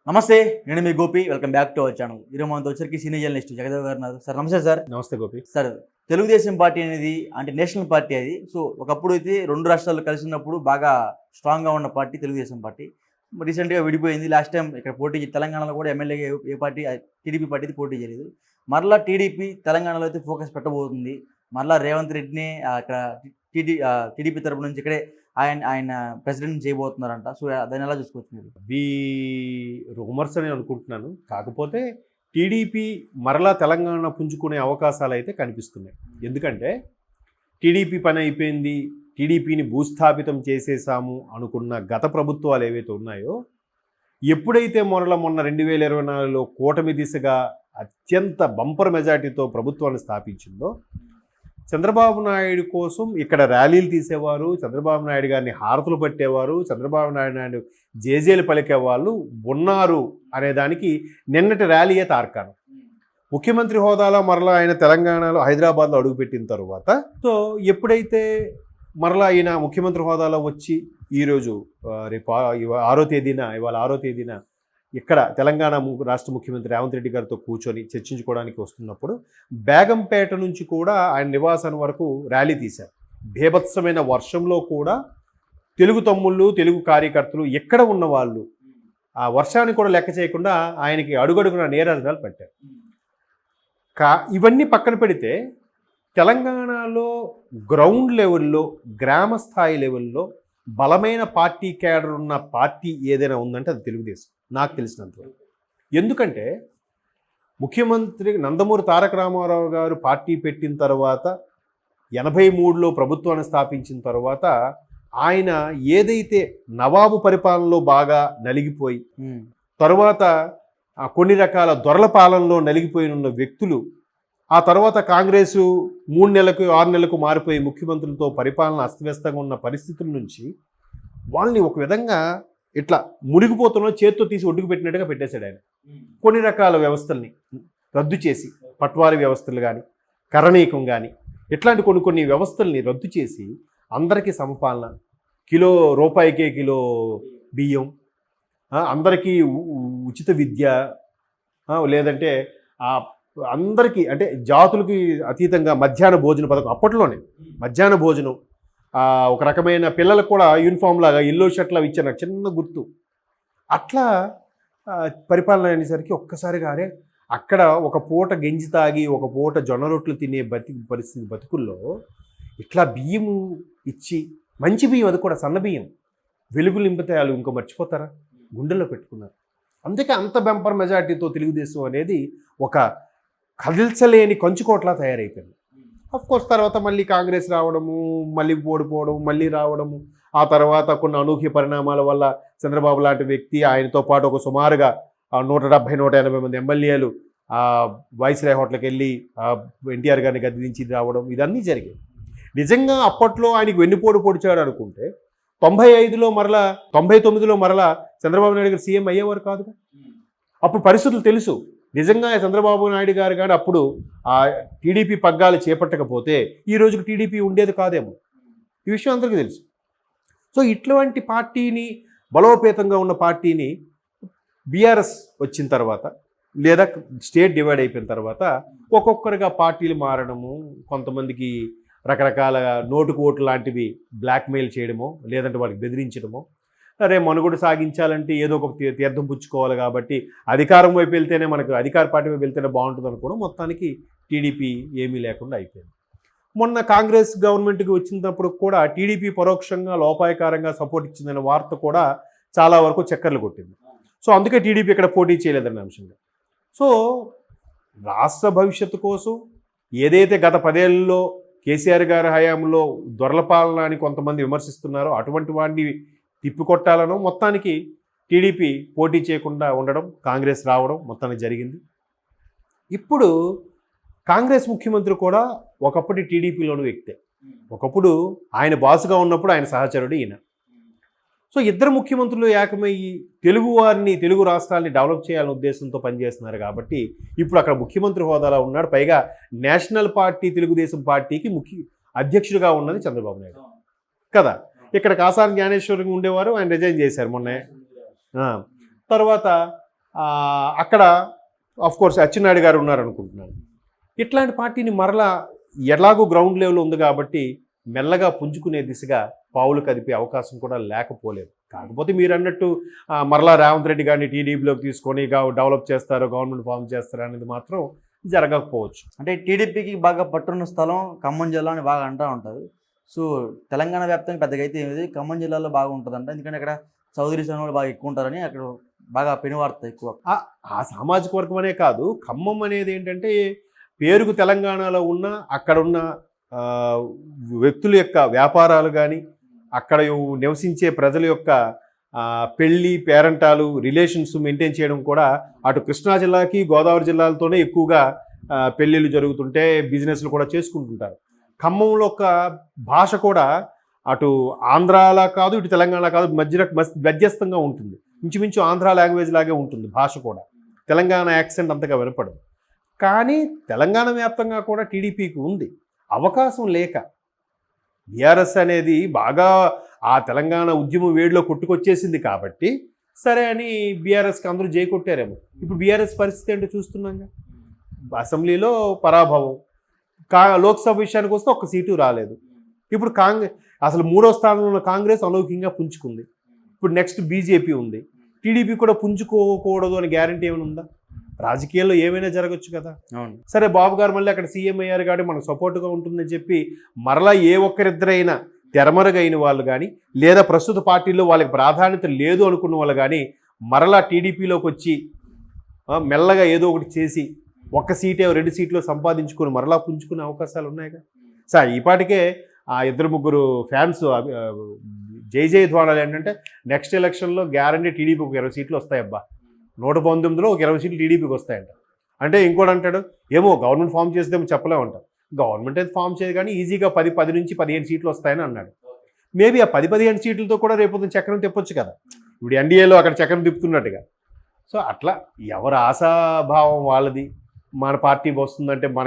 నమస్తే. నేను మీ Gopi. Welcome back to our channel. ఈరోజు మనతో వచ్చరికి సీనియర్ జర్నలిస్ట్ జగదేవ్ గారు ఉన్నారు. సార్ నమస్తే సార్. నమస్తే గోపి. సార్, తెలుగుదేశం పార్టీ అనేది అంటే నేషనల్ పార్టీ అది. సో ఒకప్పుడు అయితే రెండు రాష్ట్రాలు కలిసి ఉన్నప్పుడు బాగా స్ట్రాంగ్గా ఉన్న పార్టీ తెలుగుదేశం పార్టీ. రీసెంట్గా విడిపోయింది. లాస్ట్ టైం ఇక్కడ పోటీ తెలంగాణలో కూడా ఎమ్మెల్యేగా ఏ పార్టీ టీడీపీ పార్టీ పోటీ చేయలేదు. మరలా టీడీపీ తెలంగాణలో అయితే ఫోకస్ పెట్టబోతుంది. మరలా రేవంత్ రెడ్డిని అక్కడ టీడీపీ తరపు నుంచి ఇక్కడే ఆయన ప్రెసిడెంట్ చేయబోతున్నారంట. సో దాన్ని ఎలా చూసుకోవచ్చు మీరు? ఇవి రూమర్స్ అని అనుకుంటున్నాను. కాకపోతే టీడీపీ మరలా తెలంగాణ పుంజుకునే అవకాశాలు అయితే కనిపిస్తున్నాయి. ఎందుకంటే టీడీపీ పని అయిపోయింది, టీడీపీని భూస్థాపితం చేసేసాము అనుకున్న గత ప్రభుత్వాలు ఏవైతే ఉన్నాయో, ఎప్పుడైతే మొన్న 2024లో కూటమి దిశగా అత్యంత బంపర్ మెజార్టీతో ప్రభుత్వాన్ని స్థాపించిందో, చంద్రబాబు నాయుడు కోసం ఇక్కడ ర్యాలీలు తీసేవారు, చంద్రబాబు నాయుడు గారిని హారతులు పట్టేవారు, చంద్రబాబు నాయుడు జేజేలు పలికేవాళ్ళు ఉన్నారు అనేదానికి నిన్నటి ర్యాలీయే తార్కాణం. ముఖ్యమంత్రి హోదాలో మరలా ఆయన తెలంగాణలో హైదరాబాద్లో అడుగుపెట్టిన తర్వాత, సో ఎప్పుడైతే మరలా ఆయన ముఖ్యమంత్రి హోదాలో వచ్చి ఈరోజు రేపు 6వ తేదీన ఇక్కడ తెలంగాణ రాష్ట్ర ముఖ్యమంత్రి రేవంత్ రెడ్డి గారితో కూర్చొని చర్చించుకోవడానికి వస్తున్నప్పుడు బేగంపేట నుంచి కూడా ఆయన నివాసాన్ని వరకు ర్యాలీ తీశారు. బీభత్సమైన వర్షంలో కూడా తెలుగు తమ్ముళ్ళు, తెలుగు కార్యకర్తలు ఎక్కడ ఉన్న వాళ్ళు ఆ వర్షాన్ని కూడా లెక్క చేయకుండా ఆయనకి అడుగడుగున నీరాజనాలు పెట్టారు. ఇవన్నీ పక్కన పెడితే తెలంగాణలో గ్రౌండ్ లెవెల్లో, గ్రామ స్థాయి లెవెల్లో బలమైన పార్టీ క్యాడర్ ఉన్న పార్టీ ఏదైనా ఉందంటే అది తెలుగుదేశం, నాకు తెలిసినంతవరకు. ఎందుకంటే ముఖ్యమంత్రి నందమూరి తారక రామారావు గారు పార్టీ పెట్టిన తర్వాత 83లో ప్రభుత్వాన్ని స్థాపించిన తర్వాత ఆయన ఏదైతే నవాబు పరిపాలనలో బాగా నలిగిపోయి, తర్వాత కొన్ని రకాల దొరల పాలనలో నలిగిపోయిన వ్యక్తులు ఆ తర్వాత కాంగ్రెసు 3 నెలలకు 6 నెలలకు మారిపోయి ముఖ్యమంత్రులతో పరిపాలన అస్తవ్యస్తంగా ఉన్న పరిస్థితుల నుంచి వాళ్ళని ఒక విధంగా ఇట్లా మునిగిపోతున్న చేత్తో తీసి ఒడ్డుకు పెట్టినట్టుగా పెట్టేశాడు ఆయన. కొన్ని రకాల వ్యవస్థల్ని రద్దు చేసి, పట్వారీ వ్యవస్థలు కానీ, కరణీకం కానీ, ఇట్లాంటి కొన్ని వ్యవస్థల్ని రద్దు చేసి అందరికీ సమపాలన, రూపాయికే కిలో బియ్యం, అందరికీ ఉచిత విద్య, లేదంటే అందరికీ అంటే జాతులకి అతీతంగా మధ్యాహ్న భోజన పథకం, అప్పట్లోనే మధ్యాహ్న భోజనం, ఒక రకమైన పిల్లలకు కూడా యూనిఫామ్ లాగా ఎల్లో షర్ట్లు అవి ఇచ్చారు, నాకు చిన్న గుర్తు. అట్లా పరిపాలన అనేసరికి ఒక్కసారిగా అక్కడ ఒక పూట గెంజి తాగి ఒక పూట జొన్న రొట్లు తినే బతుకుల్లో ఇట్లా బియ్యం ఇచ్చి, మంచి బియ్యం, అది కూడా సన్న బియ్యం, వెలుగు నింపితే వాళ్ళు ఇంకో మర్చిపోతారా, గుండెల్లో పెట్టుకున్నారు. అందుకే అంత బెంపర్ మెజార్టీతో తెలుగుదేశం అనేది ఒక కదిల్చలేని కంచుకోట్లా తయారైపోయింది. కోర్స్ తర్వాత మళ్ళీ కాంగ్రెస్ రావడము, మళ్ళీ ఓడిపోవడం, మళ్ళీ రావడము, ఆ తర్వాత కొన్ని అనూహ్య పరిణామాల వల్ల చంద్రబాబు లాంటి వ్యక్తి, ఆయనతో పాటు ఒక సుమారుగా 170-180 మంది ఎమ్మెల్యేలు వైస్రాయ్ హోటల్కి వెళ్ళి ఎన్టీఆర్ గారిని గద్దించి రావడం, ఇదన్నీ జరిగాయి. నిజంగా అప్పట్లో ఆయనకి వెన్నుపోటు పొడిచాడు అనుకుంటే 95లో మరలా 99లో మరలా చంద్రబాబు నాయుడు గారు సీఎం అయ్యేవారు కాదుగా. అప్పుడు పరిస్థితులు తెలుసు. నిజంగా చంద్రబాబు నాయుడు గారు కానీ అప్పుడు ఆ టీడీపీ పగ్గాలు చేపట్టకపోతే ఈ రోజుకి టీడీపీ ఉండేది కాదేమో, ఈ విషయం అందరికీ తెలుసు. సో ఇట్లాంటి పార్టీని, బలోపేతంగా ఉన్న పార్టీని బీఆర్ఎస్ వచ్చిన తర్వాత, లేదా స్టేట్ డివైడ్ అయిపోయిన తర్వాత ఒక్కొక్కరిగా పార్టీలు మారడము, కొంతమందికి రకరకాల నోటుకు ఓట్లు లాంటివి బ్లాక్మెయిల్ చేయడమో, లేదంటే వాళ్ళకి బెదిరించడమో, అరే మనుగోడు సాగించాలంటే ఏదో ఒక తీర్థం పుచ్చుకోవాలి కాబట్టి అధికారం వైపు వెళ్తేనే, మనకు అధికార పార్టీ వైపు వెళ్తేనే బాగుంటుంది అనుకోవడం, మొత్తానికి టీడీపీ ఏమీ లేకుండా అయిపోయింది. మొన్న కాంగ్రెస్ గవర్నమెంట్కి వచ్చినప్పుడు కూడా టీడీపీ పరోక్షంగా లోపాయకారంగా సపోర్ట్ ఇచ్చిందనే వార్త కూడా చాలా వరకు చక్కర్లు కొట్టింది. సో అందుకే టీడీపీ ఇక్కడ పోటీ చేయలేదన్న అంశంగా. సో రాష్ట్ర భవిష్యత్తు కోసం ఏదైతే గత 10 ఏళ్ళలో కేసీఆర్ గారి హయాంలో దొరల పాలన అని కొంతమంది విమర్శిస్తున్నారో అటువంటి వాడిని తిప్పికొట్టాలనో మొత్తానికి టీడీపీ పోటీ చేయకుండా ఉండడం, కాంగ్రెస్ రావడం మొత్తానికి జరిగింది. ఇప్పుడు కాంగ్రెస్ ముఖ్యమంత్రి కూడా ఒకప్పటి టీడీపీలోని వ్యక్తే. ఒకప్పుడు ఆయన బాసుగా ఉన్నప్పుడు ఆయన సహచరుడు ఈయన. సో ఇద్దరు ముఖ్యమంత్రులు ఏకమయ్యి తెలుగు వారిని, తెలుగు రాష్ట్రాలని డెవలప్ చేయాలనే ఉద్దేశంతో పనిచేస్తున్నారు కాబట్టి ఇప్పుడు అక్కడ ముఖ్యమంత్రి హోదాలో ఉన్నాడు. పైగా నేషనల్ పార్టీ తెలుగుదేశం పార్టీకి అధ్యక్షుడిగా ఉన్నది చంద్రబాబు నాయుడు కదా. ఇక్కడ కాసాని జ్ఞానేశ్వరంగా ఉండేవారు, ఆయన రిజైన్ చేశారు మొన్నే. తర్వాత అక్కడ కోర్స్ అచ్చెన్నాయుడు గారు ఉన్నారనుకుంటున్నాను. ఇట్లాంటి పార్టీని మరలా ఎలాగో గ్రౌండ్ లెవెల్ ఉంది కాబట్టి మెల్లగా పుంజుకునే దిశగా పావులు కదిపే అవకాశం కూడా లేకపోలేదు. కాకపోతే మీరు అన్నట్టు మరలా రేవంత్ రెడ్డి గారిని టీడీపీలోకి తీసుకొని డెవలప్ చేస్తారు, గవర్నమెంట్ ఫామ్ చేస్తారు అనేది మాత్రం జరగకపోవచ్చు. అంటే టీడీపీకి బాగా పట్టున్న స్థలం ఖమ్మం జిల్లా అని బాగా అంటూ ఉంటారు. సో తెలంగాణ వ్యాప్తంగా పెద్దగా అయితే ఏమిది, ఖమ్మం జిల్లాలో బాగా ఉంటుందంట. ఎందుకంటే అక్కడ చౌదరీస్ అనే వాళ్ళు బాగా ఎక్కువ ఉంటారని అక్కడ బాగా పెనువార్త ఎక్కువ. ఆ సామాజిక వర్గం అనే కాదు, ఖమ్మం అనేది ఏంటంటే పేరుకు తెలంగాణలో ఉన్న అక్కడున్న వ్యక్తుల యొక్క వ్యాపారాలు కానీ, అక్కడ నివసించే ప్రజల యొక్క పెళ్ళి పేరంటాలు రిలేషన్స్ మెయింటైన్ చేయడం కూడా అటు కృష్ణా జిల్లాకి గోదావరి జిల్లాలతోనే ఎక్కువగా పెళ్ళిళ్ళు జరుగుతుంటే బిజినెస్లు కూడా చేసుకుంటుంటారు. ఖమ్మంలో ఒక భాష కూడా అటు ఆంధ్రాలా కాదు ఇటు తెలంగాణ కాదు, మధ్యస్థంగా ఉంటుంది. ఇంచుమించు ఆంధ్ర లాంగ్వేజ్ లాగే ఉంటుంది భాష కూడా. తెలంగాణ యాక్సెంట్ అంతగా వినపడదు. కానీ తెలంగాణ వ్యాప్తంగా కూడా టీడీపీకి ఉంది అవకాశం లేక. బీఆర్ఎస్ అనేది బాగా ఆ తెలంగాణ ఉద్యమం వేడిలో కొట్టుకొచ్చేసింది కాబట్టి సరే అని బీఆర్ఎస్కి అందరూ జై కొట్టారేమో. ఇప్పుడు బీఆర్ఎస్ పరిస్థితి ఏంటో చూస్తున్నాగా. అసెంబ్లీలో పరాభవం, లోక్సభ విషయానికి వస్తే ఒక్క సీటు రాలేదు. ఇప్పుడు అసలు 3వ స్థానంలో ఉన్న కాంగ్రెస్ అనౌఖ్యంగా పుంజుకుంది. ఇప్పుడు నెక్స్ట్ బీజేపీ ఉంది. టీడీపీ కూడా పుంజుకోకూడదు అని గ్యారంటీ ఏమైనా ఉందా? రాజకీయాల్లో ఏమైనా జరగచ్చు కదా. అవును. సరే బాబు గారు మళ్ళీ అక్కడ సీఎం అయ్యారు కాబట్టి మనకు సపోర్ట్గా ఉంటుందని చెప్పి మరలా ఏ ఒక్కరిద్దరైనా తెరమరుగైన వాళ్ళు కానీ, లేదా ప్రస్తుత పార్టీల్లో వాళ్ళకి ప్రాధాన్యత లేదు అనుకున్న వాళ్ళు కానీ మరలా టీడీపీలోకి వచ్చి మెల్లగా ఏదో ఒకటి చేసి ఒక్క సీటే 2 సీట్లు సంపాదించుకొని మరలా పుంజుకునే అవకాశాలు ఉన్నాయిగా. సార్ ఈపాటికే ఆ 2-3 ఫ్యాన్స్ జై ధ్వానాలు ఏంటంటే నెక్స్ట్ ఎలక్షన్లో గ్యారంటీ టీడీపీకి ఒక 20 సీట్లు వస్తాయబ్బా, 119లో ఒక 20 సీట్లు టీడీపీకి వస్తాయంట. అంటే ఇంకోటి అంటాడు ఏమో గవర్నమెంట్ ఫామ్ చేస్తే చెప్పలేమంటారు. గవర్నమెంట్ అయితే ఫామ్ చేయదు కానీ ఈజీగా 10 నుంచి 15 సీట్లు వస్తాయని అన్నాడు. మేబీ ఆ 10-15 సీట్లతో కూడా రేపు చక్రం తిప్పొచ్చు కదా. ఇప్పుడు ఎన్డీఏలో అక్కడ చక్రం తిప్పుతున్నట్టుగా. సో అట్లా ఎవరి ఆశాభావం వాళ్ళది. మన పార్టీ వస్తుందంటే మన